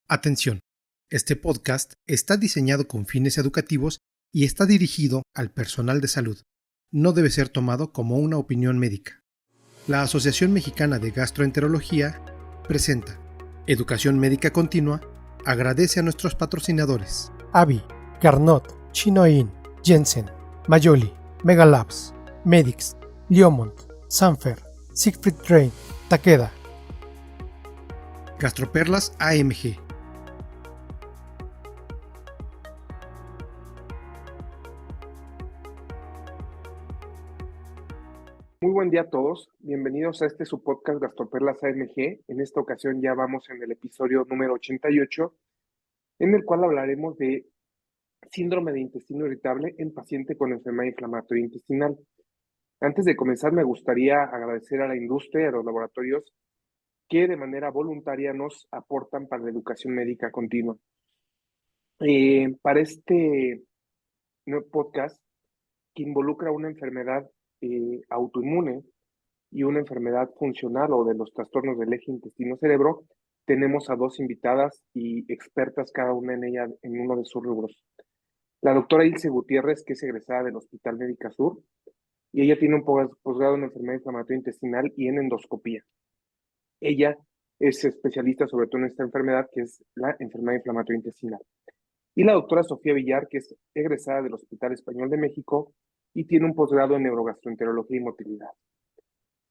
Atención, este podcast está diseñado con fines educativos y está dirigido al personal de salud. No debe ser tomado como una opinión médica. La Asociación Mexicana de Gastroenterología presenta Educación Médica Continua. Agradece a nuestros patrocinadores: AVI, Carnot, Chinoin, Jensen, Mayoli, Megalabs, Medix, Liomont, Sanfer, Siegfried Train, Takeda. Gastroperlas AMG. Muy buen día a todos, bienvenidos a su podcast Gastroperlas AMG. En esta ocasión ya vamos en el episodio número 88, en el cual hablaremos de síndrome de intestino irritable en paciente con enfermedad inflamatoria intestinal. Antes de comenzar, me gustaría agradecer a la industria y a los laboratorios que de manera voluntaria nos aportan para la educación médica continua. Para este nuevo podcast, que involucra una enfermedad autoinmune y una enfermedad funcional o de los trastornos del eje intestino-cerebro, tenemos a dos invitadas y expertas cada una en ella, en uno de sus rubros. La doctora Ilse Gutiérrez, que es egresada del Hospital Médica Sur, y ella tiene un posgrado en enfermedad inflamatoria intestinal y en endoscopía. Ella es especialista sobre todo en esta enfermedad, que es la enfermedad inflamatoria intestinal. Y la doctora Sofía Villar, que es egresada del Hospital Español de México y tiene un posgrado en neurogastroenterología y motilidad.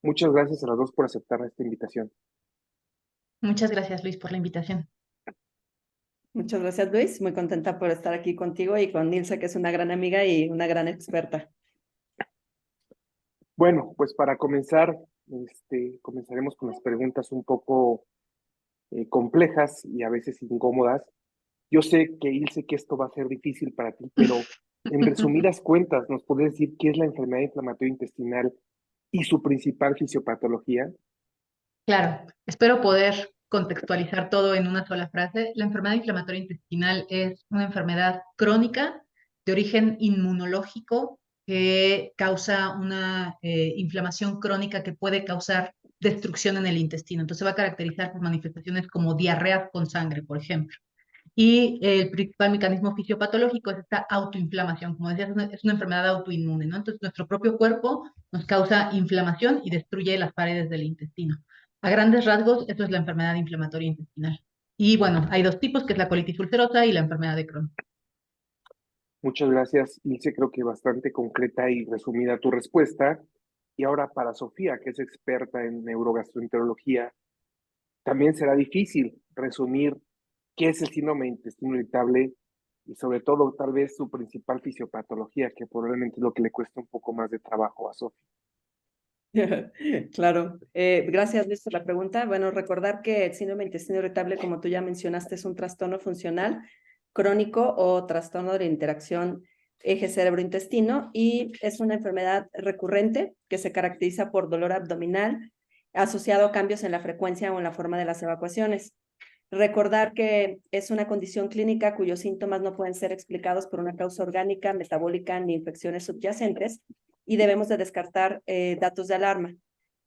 Muchas gracias a las dos por aceptar esta invitación. Muchas gracias, Luis, por la invitación. Muchas gracias, Luis. Muy contenta por estar aquí contigo y con Ilse, que es una gran amiga y una gran experta. Bueno, pues para comenzar, comenzaremos con las preguntas un poco complejas y a veces incómodas. Yo sé que, Ilse, que esto va a ser difícil para ti, pero en resumidas cuentas, ¿nos puedes decir qué es la enfermedad inflamatoria intestinal y su principal fisiopatología? Claro, espero poder contextualizar todo en una sola frase. La enfermedad inflamatoria intestinal es una enfermedad crónica de origen inmunológico que causa una inflamación crónica que puede causar destrucción en el intestino. Entonces va a caracterizar por manifestaciones como diarrea con sangre, por ejemplo. Y el principal mecanismo fisiopatológico es esta autoinflamación. Como decías, es una enfermedad autoinmune, ¿no? Entonces, nuestro propio cuerpo nos causa inflamación y destruye las paredes del intestino. A grandes rasgos, esto es la enfermedad inflamatoria intestinal. Y bueno, hay dos tipos, que es la colitis ulcerosa y la enfermedad de Crohn. Muchas gracias, Ilse. Creo que bastante concreta y resumida tu respuesta. Y ahora para Sofía, que es experta en neurogastroenterología, también será difícil resumir qué es el síndrome de intestino irritable y sobre todo tal vez su principal fisiopatología, que probablemente es lo que le cuesta un poco más de trabajo a Sofía. Claro. Gracias, Luis, por la pregunta. Bueno, recordar que el síndrome de intestino irritable, como tú ya mencionaste, es un trastorno funcional crónico o trastorno de la interacción eje cerebro-intestino y es una enfermedad recurrente que se caracteriza por dolor abdominal asociado a cambios en la frecuencia o en la forma de las evacuaciones. Recordar que es una condición clínica cuyos síntomas no pueden ser explicados por una causa orgánica, metabólica ni infecciones subyacentes y debemos de descartar datos de alarma.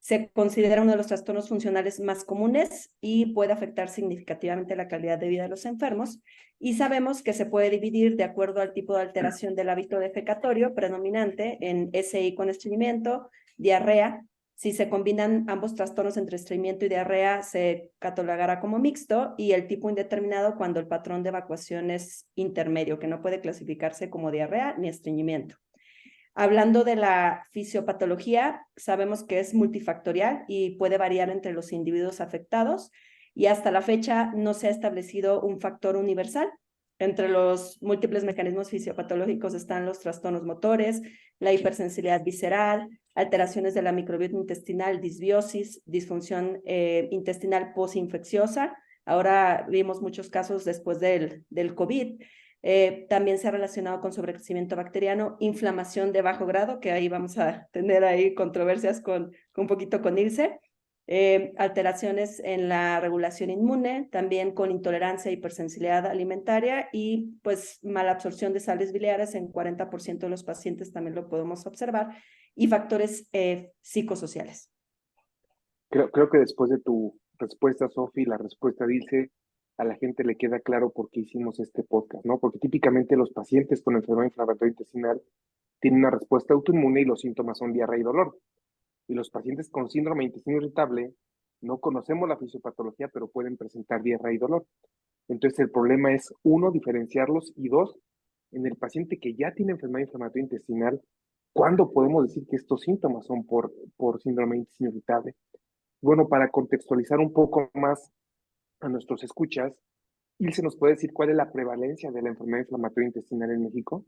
Se considera uno de los trastornos funcionales más comunes y puede afectar significativamente la calidad de vida de los enfermos. Y sabemos que se puede dividir de acuerdo al tipo de alteración del hábito defecatorio predominante en SI con estreñimiento, diarrea. Si se combinan ambos trastornos entre estreñimiento y diarrea, se catalogará como mixto y el tipo indeterminado cuando el patrón de evacuación es intermedio, que no puede clasificarse como diarrea ni estreñimiento. Hablando de la fisiopatología, sabemos que es multifactorial y puede variar entre los individuos afectados y hasta la fecha no se ha establecido un factor universal. Entre los múltiples mecanismos fisiopatológicos están los trastornos motores, la hipersensibilidad visceral, alteraciones de la microbiota intestinal, disbiosis, disfunción intestinal posinfecciosa. Ahora vimos muchos casos después del COVID. También se ha relacionado con sobrecrecimiento bacteriano, inflamación de bajo grado, que ahí vamos a tener ahí controversias con un poquito con Ilse, alteraciones en la regulación inmune, también con intolerancia e hipersensibilidad alimentaria y pues mala absorción de sales biliares en 40% de los pacientes también lo podemos observar y factores psicosociales. Creo que después de tu respuesta, Sofi, la respuesta dice, a la gente le queda claro por qué hicimos este podcast, ¿no? Porque típicamente los pacientes con enfermedad inflamatoria intestinal tienen una respuesta autoinmune y los síntomas son diarrea y dolor. Y los pacientes con síndrome de intestino irritable no conocemos la fisiopatología, pero pueden presentar diarrea y dolor. Entonces el problema es, uno, diferenciarlos y dos, en el paciente que ya tiene enfermedad inflamatoria intestinal, ¿cuándo podemos decir que estos síntomas son por síndrome de intestino irritable? Bueno, para contextualizar un poco más a nuestros escuchas, Ilse nos puede decir cuál es la prevalencia de la enfermedad inflamatoria intestinal en México.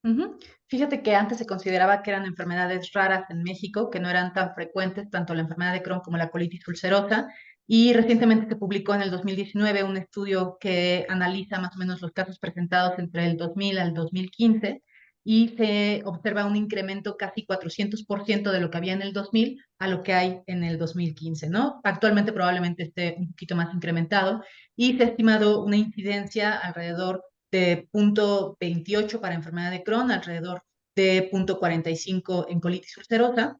Ujú. Fíjate que antes se consideraba que eran enfermedades raras en México, que no eran tan frecuentes, tanto la enfermedad de Crohn como la colitis ulcerosa, y recientemente se publicó en el 2019 un estudio que analiza más o menos los casos presentados entre el 2000 al 2015 y se observa un incremento casi 400% de lo que había en el 2000 a lo que hay en el 2015, ¿no? Actualmente probablemente esté un poquito más incrementado y se ha estimado una incidencia alrededor de 0,28 para enfermedad de Crohn, alrededor de 0,45 en colitis ulcerosa,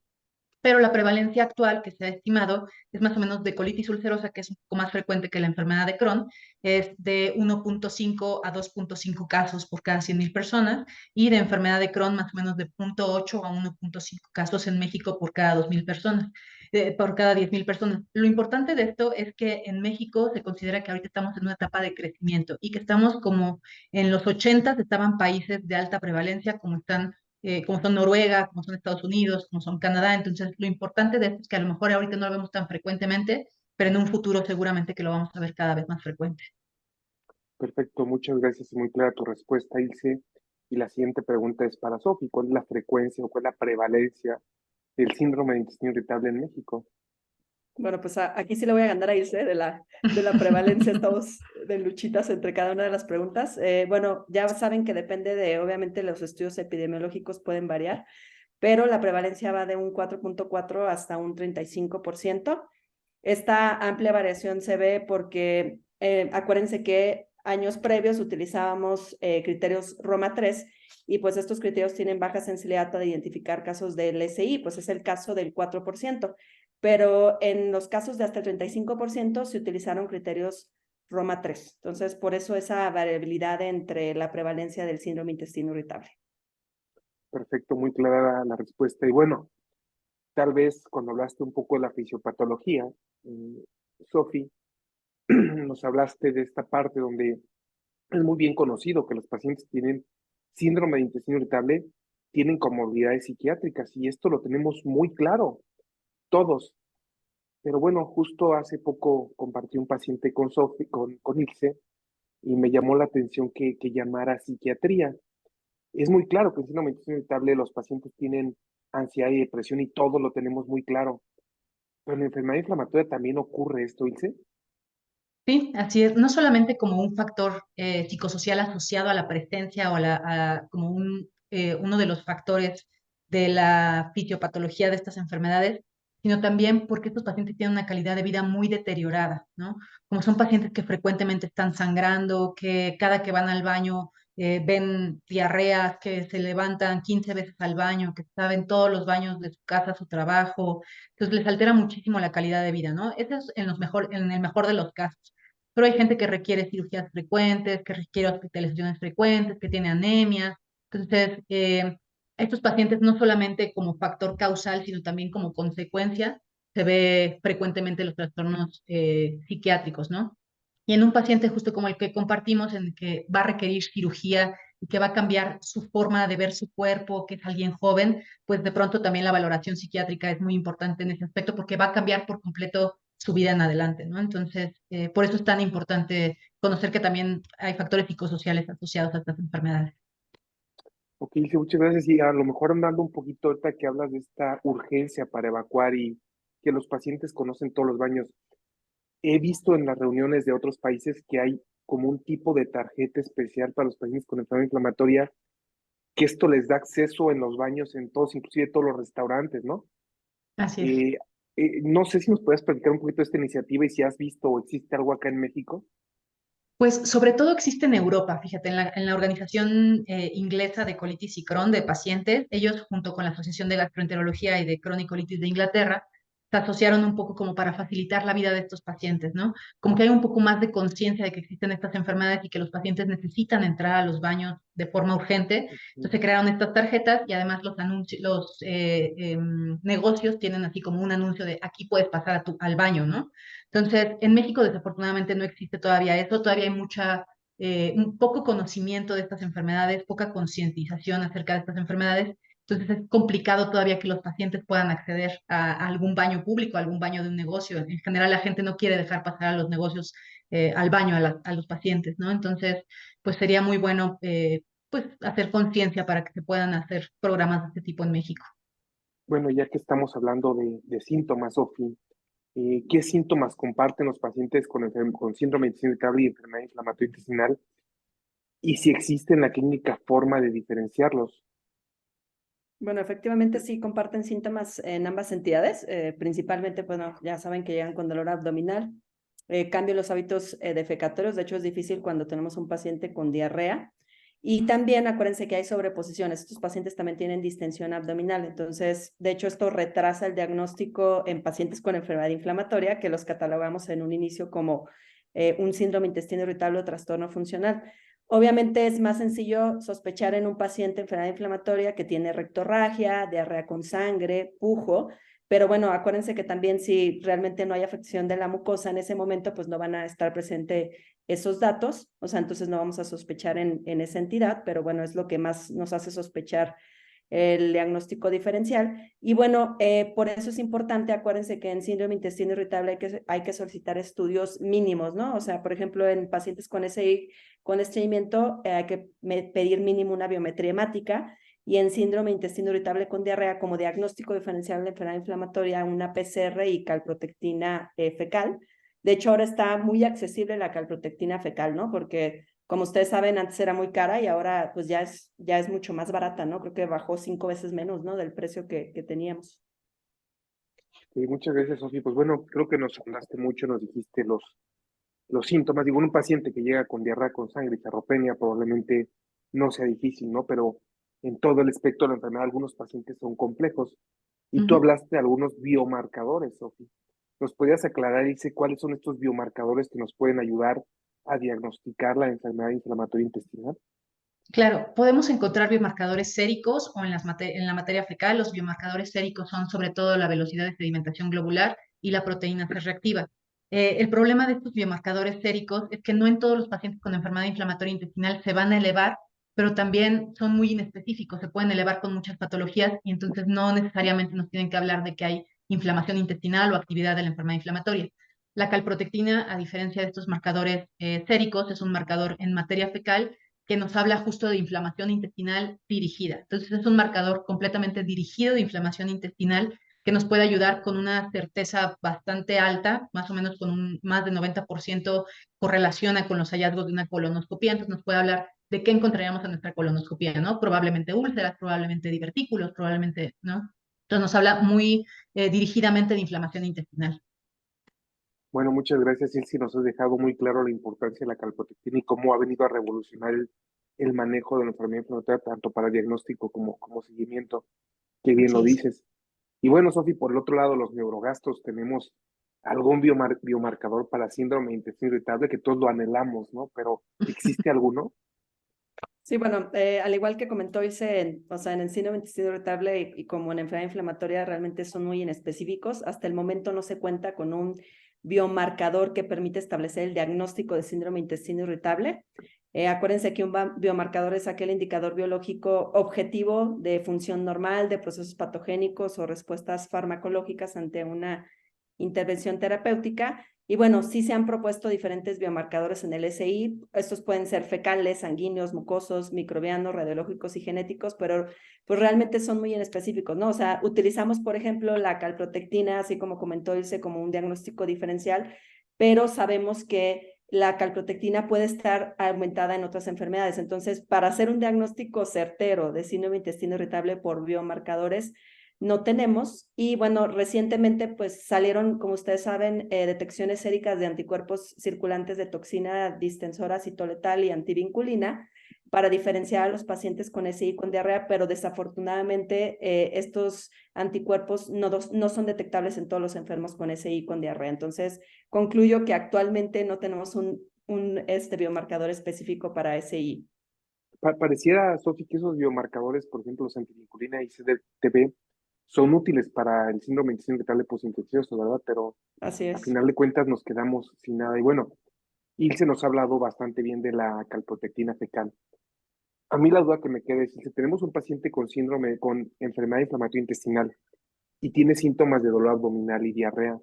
pero la prevalencia actual que se ha estimado es más o menos de colitis ulcerosa, que es un poco más frecuente que la enfermedad de Crohn, es de 1,5 a 2,5 casos por cada 100,000 personas, y de enfermedad de Crohn más o menos de 0,8 a 1,5 casos en México por cada 2,000 personas, por cada 10,000 personas. Lo importante de esto es que en México se considera que ahorita estamos en una etapa de crecimiento y que estamos como en los 80 estaban países de alta prevalencia como son Noruega, como son Estados Unidos, como son Canadá. Entonces, lo importante de esto es que a lo mejor ahorita no lo vemos tan frecuentemente, pero en un futuro seguramente que lo vamos a ver cada vez más frecuente. Perfecto, muchas gracias. Muy clara tu respuesta, Ilse. Y la siguiente pregunta es para Sofi. ¿Cuál es la frecuencia o cuál es la prevalencia del síndrome de intestino irritable en México? Bueno, pues aquí sí le voy a ganar a Ilse de la prevalencia, estamos de luchitas entre cada una de las preguntas. Bueno, ya saben que depende obviamente los estudios epidemiológicos pueden variar, pero la prevalencia va de un 4,4 hasta un 35%. Esta amplia variación se ve porque acuérdense que años previos utilizábamos criterios Roma 3 y pues estos criterios tienen baja sensibilidad para identificar casos de LSI, pues es el caso del 4%, pero en los casos de hasta el 35% se utilizaron criterios Roma 3. Entonces, por eso esa variabilidad entre la prevalencia del síndrome intestino irritable. Perfecto, muy clara la respuesta. Y bueno, tal vez cuando hablaste un poco de la fisiopatología, Sofi, nos hablaste de esta parte donde es muy bien conocido que los pacientes que tienen síndrome de intestino irritable tienen comorbilidades psiquiátricas y esto lo tenemos muy claro, todos. Pero bueno, justo hace poco compartí un paciente con Sofi, con Ilse, y me llamó la atención que llamara psiquiatría. Es muy claro que en síndrome de intestino irritable los pacientes tienen ansiedad y depresión y todo lo tenemos muy claro. Pero en la enfermedad inflamatoria también ocurre esto, Ilse. Sí, así es. No solamente como un factor psicosocial asociado a la presencia o como uno de los factores de la fisiopatología de estas enfermedades, sino también porque estos pacientes tienen una calidad de vida muy deteriorada, ¿no? Como son pacientes que frecuentemente están sangrando, que cada que van al baño ven diarreas, que se levantan 15 veces al baño, que saben todos los baños de su casa, su trabajo, entonces les altera muchísimo la calidad de vida, ¿no? Eso es en el mejor de los casos. Pero hay gente que requiere cirugías frecuentes, que requiere hospitalizaciones frecuentes, que tiene anemia. Entonces, estos pacientes no solamente como factor causal, sino también como consecuencia, se ve frecuentemente los trastornos psiquiátricos, ¿no? Y en un paciente justo como el que compartimos, en el que va a requerir cirugía y que va a cambiar su forma de ver su cuerpo, que es alguien joven, pues de pronto también la valoración psiquiátrica es muy importante en ese aspecto porque va a cambiar por completo su vida en adelante, ¿no? Entonces, por eso es tan importante conocer que también hay factores psicosociales asociados a estas enfermedades. Ok, Ilse, muchas gracias. Y a lo mejor andando un poquito ahorita que hablas de esta urgencia para evacuar y que los pacientes conocen todos los baños. He visto en las reuniones de otros países que hay como un tipo de tarjeta especial para los pacientes con enfermedad inflamatoria, que esto les da acceso en los baños, en todos, inclusive todos los restaurantes, ¿no? Así es. Eh, no sé si nos puedes platicar un poquito de esta iniciativa y si has visto o existe algo acá en México. Pues sobre todo existe en Europa, fíjate, en la Organización Inglesa de Colitis y Crohn de pacientes, ellos junto con la Asociación de Gastroenterología y de Crohn y Colitis de Inglaterra, se asociaron un poco como para facilitar la vida de estos pacientes, ¿no? Como que hay un poco más de conciencia de que existen estas enfermedades y que los pacientes necesitan entrar a los baños de forma urgente. Entonces se crearon estas tarjetas y además los anuncios, negocios tienen así como un anuncio de aquí puedes pasar al baño, ¿no? Entonces, en México desafortunadamente no existe todavía eso, todavía hay un poco conocimiento de estas enfermedades, poca concientización acerca de estas enfermedades. Entonces es complicado todavía que los pacientes puedan acceder a algún baño público, a algún baño de un negocio. En general la gente no quiere dejar pasar a los negocios al baño a los pacientes, ¿no? Entonces, pues sería muy bueno pues hacer conciencia para que se puedan hacer programas de este tipo en México. Bueno, ya que estamos hablando de síntomas, Sofi, ¿qué síntomas comparten los pacientes con síndrome de intestino irritable y enfermedad inflamatoria intestinal? Y si existe en la clínica forma de diferenciarlos. Bueno, efectivamente sí comparten síntomas en ambas entidades, principalmente, bueno, ya saben que llegan con dolor abdominal, cambio en los hábitos defecatorios, de hecho es difícil cuando tenemos un paciente con diarrea, y también acuérdense que hay sobreposiciones, estos pacientes también tienen distensión abdominal, entonces, de hecho esto retrasa el diagnóstico en pacientes con enfermedad inflamatoria, que los catalogamos en un inicio como un síndrome intestino irritable o trastorno funcional. Obviamente es más sencillo sospechar en un paciente enfermedad inflamatoria que tiene rectorragia, diarrea con sangre, pujo, pero bueno, acuérdense que también si realmente no hay afección de la mucosa en ese momento, pues no van a estar presentes esos datos, o sea, entonces no vamos a sospechar en esa entidad, pero bueno, es lo que más nos hace sospechar el diagnóstico diferencial. Y bueno, por eso es importante, acuérdense que en síndrome intestino irritable hay que solicitar estudios mínimos, ¿no? O sea, por ejemplo, en pacientes con SI, con estreñimiento, hay que pedir mínimo una biometría hemática, y en síndrome intestino irritable con diarrea, como diagnóstico diferencial de enfermedad inflamatoria, una PCR y calprotectina fecal. De hecho, ahora está muy accesible la calprotectina fecal, ¿no? Porque como ustedes saben, antes era muy cara y ahora pues ya es mucho más barata, ¿no? Creo que bajó 5 veces menos, ¿no? Del precio que teníamos. Muchas gracias, Sofi. Pues bueno, creo que nos hablaste mucho, nos dijiste los síntomas. Digo, un paciente que llega con diarrea con sangre y sarropenia probablemente no sea difícil, ¿no? Pero en todo el espectro de la enfermedad, algunos pacientes son complejos. Y tú hablaste de algunos biomarcadores, Sofi. ¿Nos podrías aclarar, Ilse, cuáles son estos biomarcadores que nos pueden ayudar a diagnosticar la enfermedad inflamatoria intestinal? Claro, podemos encontrar biomarcadores séricos o en la materia fecal. Los biomarcadores séricos son sobre todo la velocidad de sedimentación globular y la proteína C reactiva. El problema de estos biomarcadores séricos es que no en todos los pacientes con enfermedad inflamatoria intestinal se van a elevar, pero también son muy inespecíficos, se pueden elevar con muchas patologías y entonces no necesariamente nos tienen que hablar de que hay inflamación intestinal o actividad de la enfermedad inflamatoria. La calprotectina, a diferencia de estos marcadores séricos, es un marcador en materia fecal que nos habla justo de inflamación intestinal dirigida. Entonces es un marcador completamente dirigido de inflamación intestinal que nos puede ayudar con una certeza bastante alta, más o menos con un más de 90% correlaciona con los hallazgos de una colonoscopía, entonces nos puede hablar de qué encontraríamos en nuestra colonoscopía, ¿no? Probablemente úlceras, probablemente divertículos, probablemente, ¿no? Entonces nos habla muy dirigidamente de inflamación intestinal. Bueno, muchas gracias, Ilse. Nos has dejado muy claro la importancia de la calprotectina y cómo ha venido a revolucionar el manejo de la enfermedad inflamatoria, tanto para diagnóstico como seguimiento. Qué bien lo Así es. dices. Y bueno, Sofi, por el otro lado, los neurogastos, tenemos algún biomarcador para síndrome de intestino irritable que todos lo anhelamos, ¿no? Pero ¿existe alguno? Sí, bueno, al igual que comentó Ilse, o sea, en el síndrome de intestino irritable y como en enfermedad inflamatoria realmente son muy inespecíficos. Hasta el momento no se cuenta con un biomarcador que permite establecer el diagnóstico de síndrome de intestino irritable. Acuérdense que un biomarcador es aquel indicador biológico objetivo de función normal, de procesos patogénicos o respuestas farmacológicas ante una intervención terapéutica. Y bueno, sí se han propuesto diferentes biomarcadores en el SI. Estos pueden ser fecales, sanguíneos, mucosos, microbianos, radiológicos y genéticos, pero pues realmente son muy específicos, ¿no? O sea, utilizamos, por ejemplo, la calprotectina, así como comentó Ilse, como un diagnóstico diferencial, pero sabemos que la calprotectina puede estar aumentada en otras enfermedades. Entonces, para hacer un diagnóstico certero de síndrome de intestino irritable por biomarcadores, no tenemos. Y bueno, recientemente pues salieron, como ustedes saben, detecciones séricas de anticuerpos circulantes de toxina distensora citoletal y antivinculina, para diferenciar a los pacientes con SI con diarrea, pero desafortunadamente estos anticuerpos no son detectables en todos los enfermos con SI con diarrea. Entonces, concluyo que actualmente no tenemos un biomarcador específico para SI. Pareciera, Sofi, que esos biomarcadores, por ejemplo, los antivinculina y CDTB, son útiles para el síndrome de intestino irritable postinfeccioso, ¿verdad? Pero Así a es. final de cuentas nos quedamos sin nada. Y bueno, Ilse nos ha hablado bastante bien de la calprotectina fecal. A mí la duda que me queda es, si tenemos un paciente con síndrome, con enfermedad inflamatoria intestinal y tiene síntomas de dolor abdominal y diarrea,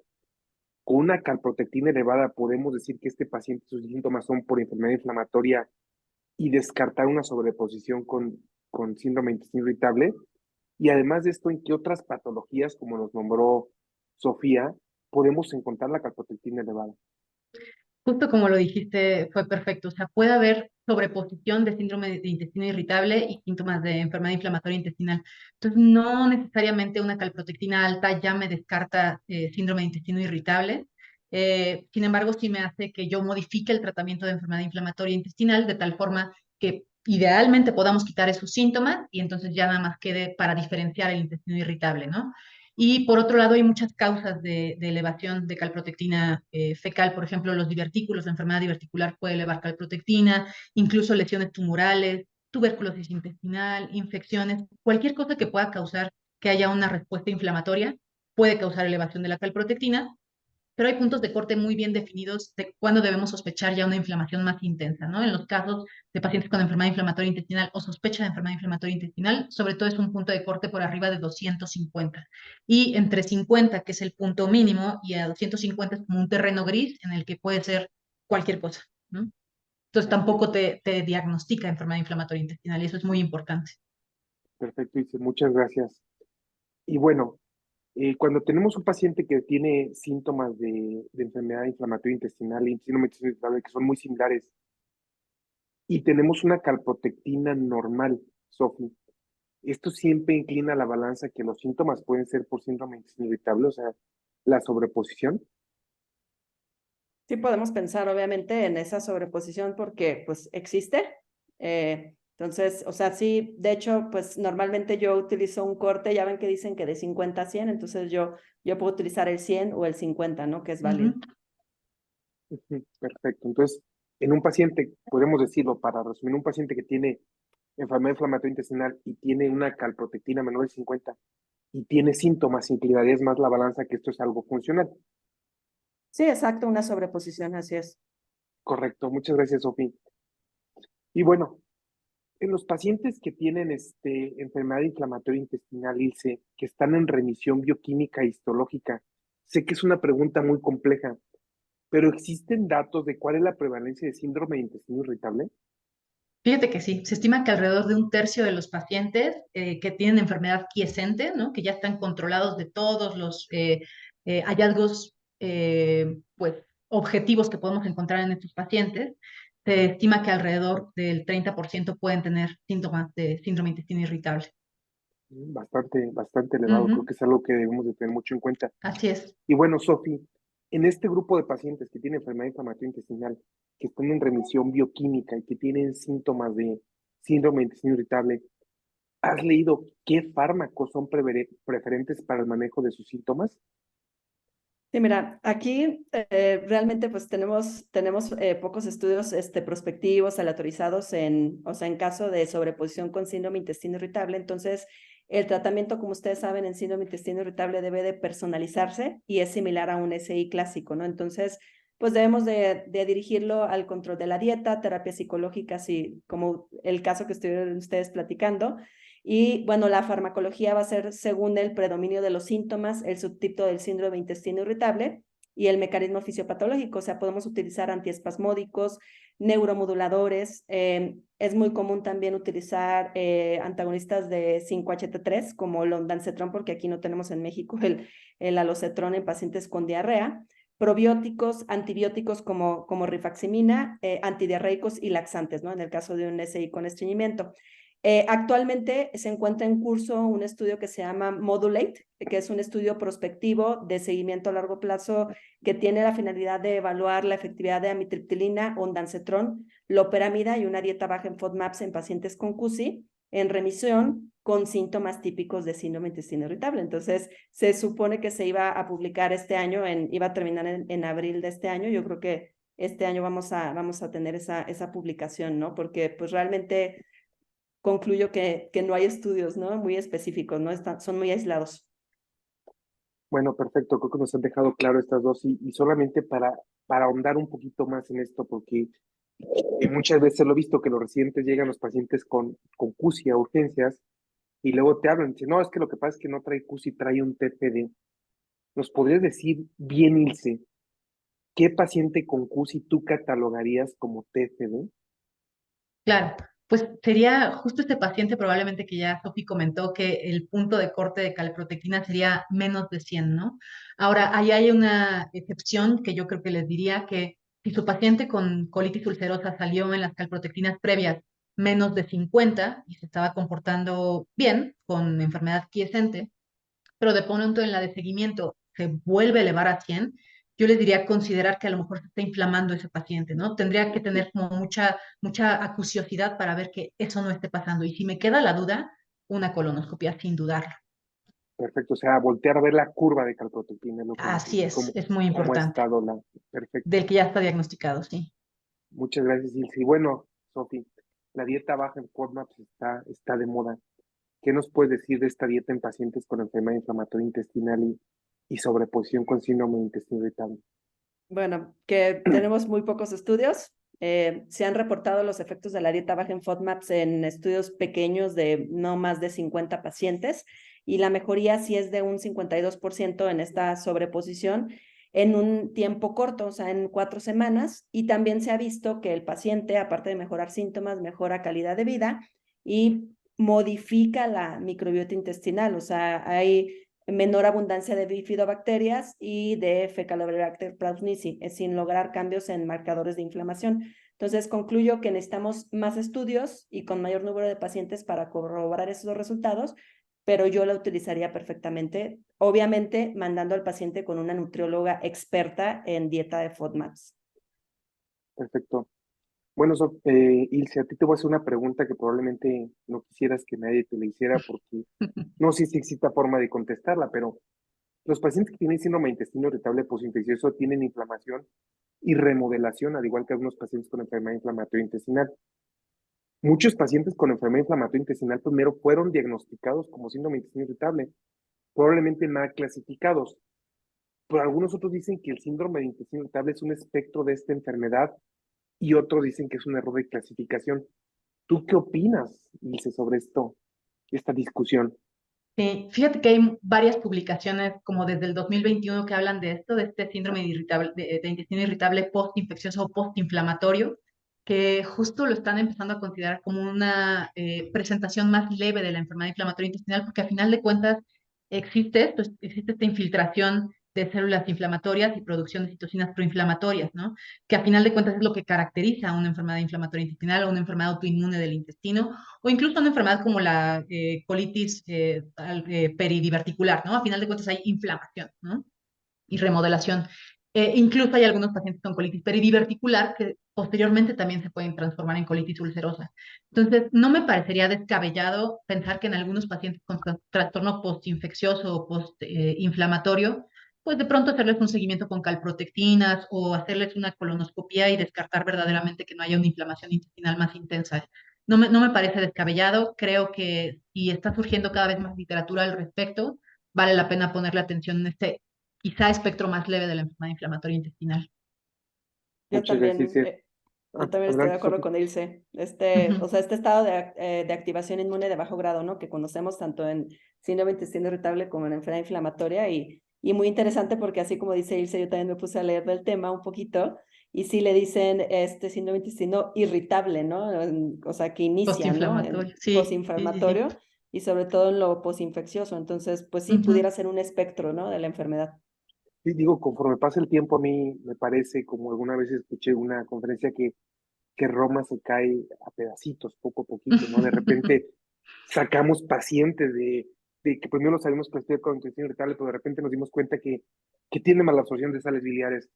con una calprotectina elevada, podemos decir que este paciente, sus síntomas son por enfermedad inflamatoria y descartar una sobreposición con síndrome de intestino irritable. Y además de esto, ¿en qué otras patologías, como nos nombró Sofía, podemos encontrar la calprotectina elevada? Justo como lo dijiste, fue perfecto. O sea, puede haber sobreposición de síndrome de intestino irritable y síntomas de enfermedad inflamatoria intestinal. Entonces, no necesariamente una calprotectina alta ya me descarta síndrome de intestino irritable. Sin embargo, sí me hace que yo modifique el tratamiento de enfermedad inflamatoria intestinal de tal forma que idealmente podamos quitar esos síntomas y entonces ya nada más quede para diferenciar el intestino irritable, ¿no? Y por otro lado, hay muchas causas de elevación de calprotectina fecal, por ejemplo, los divertículos, la enfermedad diverticular puede elevar calprotectina, incluso lesiones tumorales, tuberculosis intestinal, infecciones, cualquier cosa que pueda causar que haya una respuesta inflamatoria puede causar elevación de la calprotectina, pero hay puntos de corte muy bien definidos de cuándo debemos sospechar ya una inflamación más intensa, ¿no? En los casos de pacientes con enfermedad inflamatoria intestinal o sospecha de enfermedad inflamatoria intestinal, sobre todo es un punto de corte por arriba de 250. Y entre 50, que es el punto mínimo, y a 250 es como un terreno gris en el que puede ser cualquier cosa, ¿no? Entonces tampoco te diagnostica enfermedad inflamatoria intestinal y eso es muy importante. Perfecto, dice, muchas gracias. Y bueno, cuando tenemos un paciente que tiene síntomas de enfermedad inflamatoria intestinal y síndrome de intestino irritable que son muy similares, y tenemos una calprotectina normal, Sofi, esto siempre inclina la balanza que los síntomas pueden ser por síndrome de intestino irritable, o sea, la sobreposición. Sí podemos pensar obviamente en esa sobreposición porque pues existe. Entonces, o sea, sí, de hecho, pues normalmente yo utilizo un corte, ya ven que dicen que de 50 a 100, entonces yo puedo utilizar el 100 o el 50, ¿no? Que es válido. Perfecto. Entonces, en un paciente, podemos decirlo para resumir, un paciente que tiene enfermedad inflamatoria intestinal y tiene una calprotectina menor de 50 y tiene síntomas, inclinarías más la balanza que esto es algo funcional. Sí, exacto, una sobreposición, así es. Correcto. Muchas gracias, Sofía. Y bueno, en los pacientes que tienen enfermedad inflamatoria intestinal, Ilse, que están en remisión bioquímica e histológica, sé que es una pregunta muy compleja, pero ¿existen datos de cuál es la prevalencia de síndrome de intestino irritable? Fíjate que sí, se estima que alrededor de un tercio de los pacientes que tienen enfermedad quiescente, ¿no? Que ya están controlados de todos los hallazgos pues, objetivos que podemos encontrar en estos pacientes, se estima que alrededor del 30% pueden tener síntomas de síndrome de intestino irritable. Bastante elevado, creo Ujú, que es algo que debemos de tener mucho en cuenta. así es. Y bueno, Sofi, en este grupo de pacientes que tienen enfermedad inflamatoria intestinal, que están en remisión bioquímica y que tienen síntomas de síndrome de intestino irritable, ¿has leído qué fármacos son preferentes para el manejo de sus síntomas? Sí, mira, aquí realmente pues tenemos pocos estudios prospectivos, aleatorizados o sea, en caso de sobreposición con síndrome intestino irritable. Entonces, el tratamiento, como ustedes saben, en síndrome intestino irritable debe de personalizarse y es similar a un SI clásico, ¿no? Entonces, pues debemos de dirigirlo al control de la dieta, terapias psicológicas y como el caso que estuvieron ustedes platicando. Y bueno, la farmacología va a ser según el predominio de los síntomas, el subtipo del síndrome de intestino irritable y el mecanismo fisiopatológico. O sea, podemos utilizar antiespasmódicos, neuromoduladores. Es muy común también utilizar antagonistas de 5-HT3 como el ondansetron, porque aquí no tenemos en México el alocetrón en pacientes con diarrea. Probióticos, antibióticos como rifaximina, antidiarreicos y laxantes, ¿no? En el caso de un SI con estreñimiento. Actualmente se encuentra en curso un estudio que se llama Modulate, que es un estudio prospectivo de seguimiento a largo plazo que tiene la finalidad de evaluar la efectividad de amitriptilina, ondansetron, loperamida y una dieta baja en FODMAPs en pacientes con CUSI en remisión con síntomas típicos de síndrome de intestino irritable. Entonces, se supone que se iba a publicar este año, iba a terminar en abril de este año. Yo creo que este año vamos a tener esa publicación, ¿no? Porque pues realmente concluyo que no hay estudios, ¿no? Muy específicos, ¿no? Son muy aislados. Bueno, perfecto. Creo que nos han dejado claro estas dos y solamente para ahondar un poquito más en esto, porque muchas veces lo he visto que los residentes llegan los pacientes con CUSI a urgencias y luego te hablan y dicen, no, es que lo que pasa es que no trae CUSI, trae un TPD. ¿Nos podrías decir bien, Ilse, qué paciente con CUSI tú catalogarías como TPD? Claro, pues sería justo este paciente probablemente que ya Sofi comentó que el punto de corte de calprotectina sería menos de 100, ¿no? Ahora, ahí hay una excepción que yo creo que les diría que si su paciente con colitis ulcerosa salió en las calprotectinas previas menos de 50 y se estaba comportando bien con enfermedad quiescente, pero de pronto en la de seguimiento se vuelve a elevar a 100, yo les diría considerar que a lo mejor se está inflamando ese paciente, ¿no? Tendría que tener como mucha acuciosidad para ver que eso no esté pasando. Y si me queda la duda, una colonoscopia sin dudarlo. Perfecto, o sea, voltear a ver la curva de calprotectina, es lo que nos Así dices, es muy cómo ha importante. estado la... Perfecto. Del que ya está diagnosticado, sí. Muchas gracias, Ilse. Y bueno, Sofi, la dieta baja en FODMAPs está de moda. ¿Qué nos puedes decir de esta dieta en pacientes con enfermedad inflamatoria intestinal y sobreposición con síndrome de intestino irritable? Bueno, que tenemos muy pocos estudios. Se han reportado los efectos de la dieta baja en FODMAPs en estudios pequeños de no más de 50 pacientes y la mejoría sí es de un 52% en esta sobreposición en un tiempo corto, o sea, en 4 semanas. Y también se ha visto que el paciente, aparte de mejorar síntomas, mejora calidad de vida y modifica la microbiota intestinal, o sea, hay menor abundancia de bifidobacterias y de Faecalibacter prausnitzii, sin lograr cambios en marcadores de inflamación. Entonces, concluyo que necesitamos más estudios y con mayor número de pacientes para corroborar esos resultados, pero yo la utilizaría perfectamente, obviamente mandando al paciente con una nutrióloga experta en dieta de FODMAPs. Perfecto. Bueno, Ilse, a ti te voy a hacer una pregunta que probablemente no quisieras que nadie te la hiciera porque no sé si exista forma de contestarla, pero los pacientes que tienen síndrome de intestino irritable postinfeccioso tienen inflamación y remodelación, al igual que algunos pacientes con enfermedad inflamatoria intestinal. Muchos pacientes con enfermedad inflamatoria intestinal primero fueron diagnosticados como síndrome de intestino irritable, probablemente mal clasificados, pero algunos otros dicen que el síndrome de intestino irritable es un espectro de esta enfermedad y otros dicen que es un error de clasificación. ¿Tú qué opinas, Ilse, sobre esta discusión? Sí, fíjate que hay varias publicaciones como desde el 2021 que hablan de esto, de este síndrome de intestino irritable postinfeccioso o postinflamatorio, que justo lo están empezando a considerar como una presentación más leve de la enfermedad inflamatoria intestinal, porque a final de cuentas existe esta infiltración de células inflamatorias y producción de citocinas proinflamatorias, ¿no? Que a final de cuentas es lo que caracteriza a una enfermedad inflamatoria intestinal o una enfermedad autoinmune del intestino o incluso una enfermedad como la colitis peridiverticular, ¿no? A final de cuentas hay inflamación, ¿no? Y remodelación. Incluso hay algunos pacientes con colitis peridiverticular que posteriormente también se pueden transformar en colitis ulcerosa. Entonces, no me parecería descabellado pensar que en algunos pacientes con trastorno postinfeccioso o postinflamatorio, pues de pronto hacerles un seguimiento con calprotectinas o hacerles una colonoscopia y descartar verdaderamente que no haya una inflamación intestinal más intensa. No me parece descabellado, creo que si está surgiendo cada vez más literatura al respecto, vale la pena ponerle atención en este quizá espectro más leve de la enfermedad inflamatoria intestinal. Yo Muchas gracias, también, Ilse. yo también estoy de Adelante, acuerdo Sofía. con Ilse. O Ujú. sea, este estado de activación inmune de bajo grado, ¿no? Que conocemos tanto en síndrome de intestino irritable como en enfermedad inflamatoria y muy interesante porque así como dice Ilse, yo también me puse a leer del tema un poquito y sí le dicen este síndrome de intestino irritable, ¿no? O sea, que inicia, ¿no? En Postinflamatorio, sí, sí, sí, sí. posinflamatorio y sobre todo en lo posinfeccioso. Entonces, pues sí, Ujú. pudiera ser un espectro, ¿no? De la enfermedad. Sí, digo, conforme pasa el tiempo, a mí me parece, como alguna vez escuché una conferencia, que que Roma se cae a pedacitos, poco a poquito, ¿no? De repente sacamos pacientes de que primero los sabíamos clasificar con intestino irritable, pero de repente nos dimos cuenta que tiene mala absorción de sales biliares,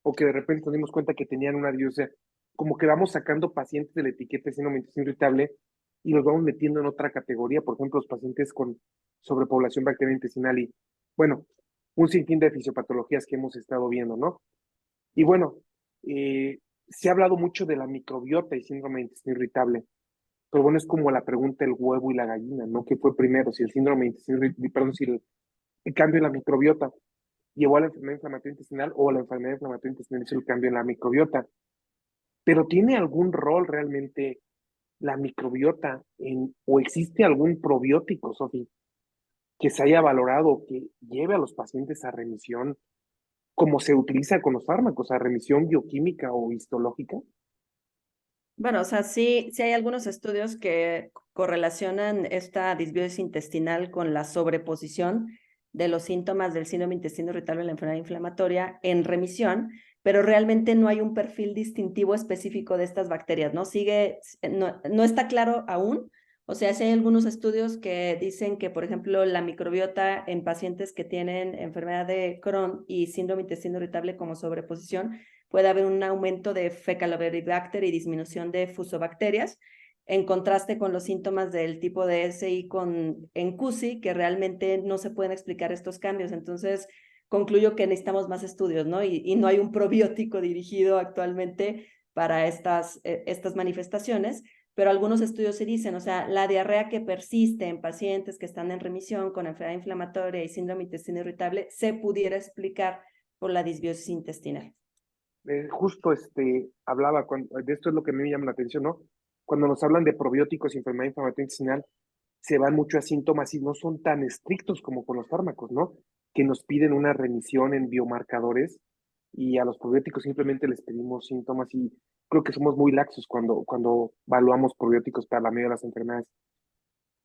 o que de repente nos dimos cuenta que tenían una diuresia, como que vamos sacando pacientes de la etiqueta de síndrome de intestino irritable y los vamos metiendo en otra categoría, por ejemplo, los pacientes con sobrepoblación bacteriana intestinal y, bueno, un sinfín de fisiopatologías que hemos estado viendo, ¿no? Y bueno, se ha hablado mucho de la microbiota y síndrome de intestino irritable, pero bueno, es como la pregunta del huevo y la gallina, ¿no? ¿Qué fue primero? Si el síndrome de intestino irritable, perdón, si el cambio en la microbiota llevó a la enfermedad inflamatoria intestinal o la enfermedad inflamatoria intestinal hizo el cambio en la microbiota. Pero ¿tiene algún rol realmente la microbiota o existe algún probiótico, Sofi, que se haya valorado que lleve a los pacientes a remisión como se utiliza con los fármacos, a remisión bioquímica o histológica? Bueno, o sea, sí hay algunos estudios que correlacionan esta disbiosis intestinal con la sobreposición de los síntomas del síndrome intestino irritable en la enfermedad inflamatoria en remisión, pero realmente no hay un perfil distintivo específico de estas bacterias, ¿no? No está claro aún. O sea, sí hay algunos estudios que dicen que, por ejemplo, la microbiota en pacientes que tienen enfermedad de Crohn y síndrome intestino irritable como sobreposición, puede haber un aumento de Faecalibacter y disminución de fusobacterias, en contraste con los síntomas del tipo de SI en CUSI, que realmente no se pueden explicar estos cambios. Entonces, concluyo que necesitamos más estudios, ¿no? Y no hay un probiótico dirigido actualmente para estas manifestaciones, pero algunos estudios se dicen, o sea, la diarrea que persiste en pacientes que están en remisión con enfermedad inflamatoria y síndrome intestino irritable se pudiera explicar por la disbiosis intestinal. Justo hablaba, de esto es lo que a mí me llama la atención, ¿no? Cuando nos hablan de probióticos y enfermedad inflamatoria intestinal, se van mucho a síntomas y no son tan estrictos como con los fármacos, ¿no? Que nos piden una remisión en biomarcadores y a los probióticos simplemente les pedimos síntomas y creo que somos muy laxos cuando evaluamos probióticos para la mayoría de las enfermedades.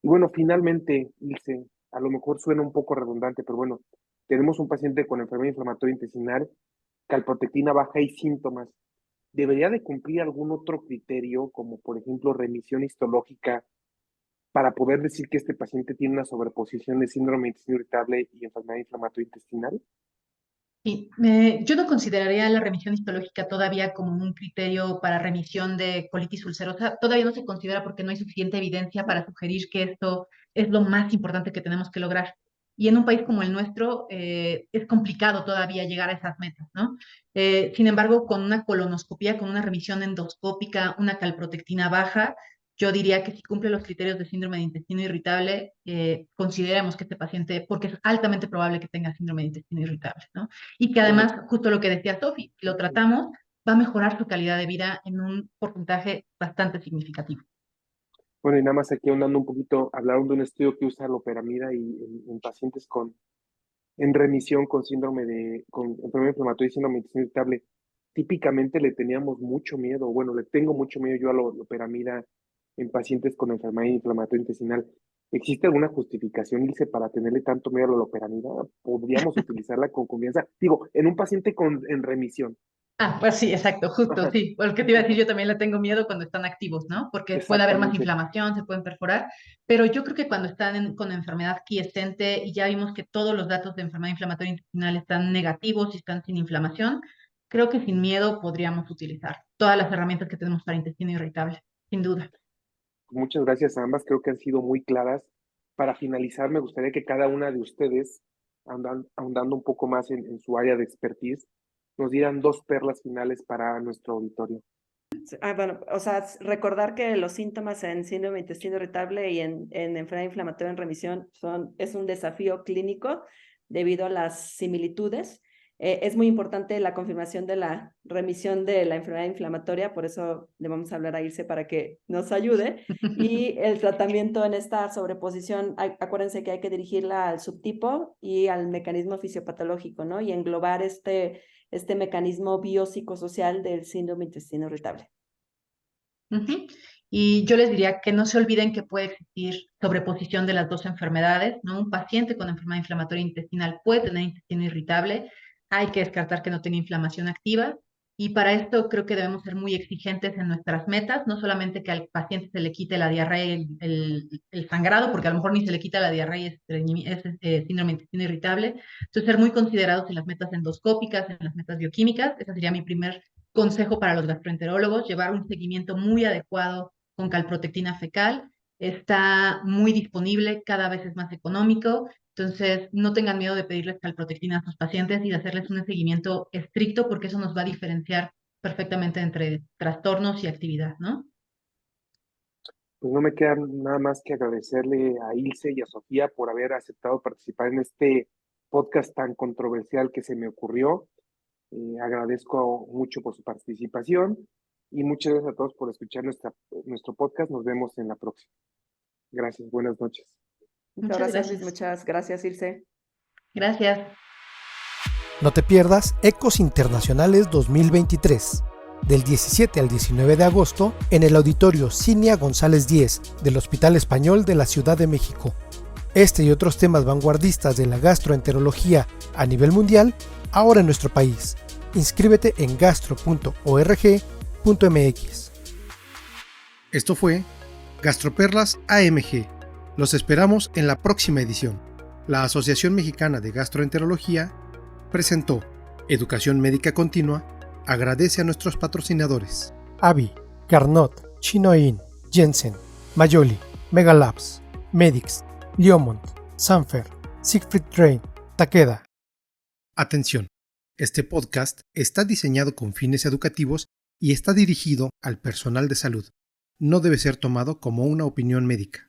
Y bueno, finalmente, Ilse, a lo mejor suena un poco redundante, pero bueno, tenemos un paciente con enfermedad inflamatoria intestinal, calprotectina baja y síntomas. ¿Debería de cumplir algún otro criterio, como por ejemplo remisión histológica, para poder decir que este paciente tiene una sobreposición de síndrome de intestino irritable y enfermedad inflamatoria intestinal? Sí, yo no consideraría la remisión histológica todavía como un criterio para remisión de colitis ulcerosa. Todavía no se considera porque no hay suficiente evidencia para sugerir que esto es lo más importante que tenemos que lograr. Y en un país como el nuestro es complicado todavía llegar a esas metas, ¿no? Sin embargo, con una colonoscopia, con una remisión endoscópica, una calprotectina baja, yo diría que si cumple los criterios de síndrome de intestino irritable, consideremos que este paciente, porque es altamente probable que tenga síndrome de intestino irritable, ¿no? Y que Bueno, además, justo lo que decía Sofi, si lo tratamos, va a mejorar su calidad de vida en un porcentaje bastante significativo. bueno, y nada más aquí andando un poquito, hablaron de un estudio que usa loperamida y en pacientes en remisión con enfermedad inflamatoria y síndrome de intestino irritable. Típicamente le teníamos mucho miedo, bueno, le tengo mucho miedo yo a la loperamida en pacientes con enfermedad inflamatoria intestinal. ¿Existe alguna justificación, Ilse, para tenerle tanto miedo a la loperamida? ¿Podríamos utilizarla con confianza? Digo, en un paciente en remisión. Ah, pues sí, exacto, justo, Ajá, sí. Porque te iba a decir, yo también le tengo miedo cuando están activos, ¿no? Porque puede haber más exactamente. inflamación, se pueden perforar, pero yo creo que cuando están con enfermedad quiescente y ya vimos que todos los datos de enfermedad inflamatoria intestinal están negativos y están sin inflamación, creo que sin miedo podríamos utilizar todas las herramientas que tenemos para intestino irritable, sin duda. Muchas gracias a ambas, creo que han sido muy claras. Para finalizar, me gustaría que cada una de ustedes, ahondando un poco más en su área de expertise, nos dieran dos perlas finales para nuestro auditorio. Bueno, o sea, recordar que los síntomas en síndrome de intestino irritable y en enfermedad inflamatoria en remisión es un desafío clínico debido a las similitudes. Es muy importante la confirmación de la remisión de la enfermedad inflamatoria, por eso le vamos a hablar a Ilse para que nos ayude. Y el tratamiento en esta sobreposición, acuérdense que hay que dirigirla al subtipo y al mecanismo fisiopatológico, ¿no? Y englobar este mecanismo biopsicosocial del síndrome de intestino irritable. Ujú. Y yo les diría que no se olviden que puede existir sobreposición de las dos enfermedades, ¿no? Un paciente con enfermedad inflamatoria intestinal puede tener intestino irritable, hay que descartar que no tenga inflamación activa, Y para esto creo que debemos ser muy exigentes en nuestras metas, no solamente que al paciente se le quite la diarrea y el sangrado, porque a lo mejor ni se le quita la diarrea y es síndrome de intestino irritable. Entonces, ser muy considerados en las metas endoscópicas, en las metas bioquímicas. Ese sería mi primer consejo para los gastroenterólogos, llevar un seguimiento muy adecuado con calprotectina fecal. Está muy disponible, cada vez es más económico. Entonces, no tengan miedo de pedirles calprotectina a sus pacientes y de hacerles un seguimiento estricto porque eso nos va a diferenciar perfectamente entre trastornos y actividad, ¿no? Pues no me queda nada más que agradecerle a Ilse y a Sofía por haber aceptado participar en este podcast tan controversial que se me ocurrió. Agradezco mucho por su participación y muchas gracias a todos por escuchar nuestro podcast. Nos vemos en la próxima. Gracias, buenas noches. Muchas gracias, Luis. Muchas gracias, Ilse. Gracias. No te pierdas Ecos Internacionales 2023, del 17 al 19 de agosto en el Auditorio Cinia González 10 del Hospital Español de la Ciudad de México. Este y otros temas vanguardistas de la gastroenterología a nivel mundial, ahora en nuestro país. Inscríbete en gastro.org.mx. Esto fue Gastroperlas AMG. Los esperamos en la próxima edición. La Asociación Mexicana de Gastroenterología presentó Educación Médica Continua. Agradece a nuestros patrocinadores: AVI, Carnot, Chinoin, Jensen, Mayoli, Megalabs, Medix, Liomont, Sanfer, Siegfried Train, Takeda. Atención, este podcast está diseñado con fines educativos y está dirigido al personal de salud. No debe ser tomado como una opinión médica.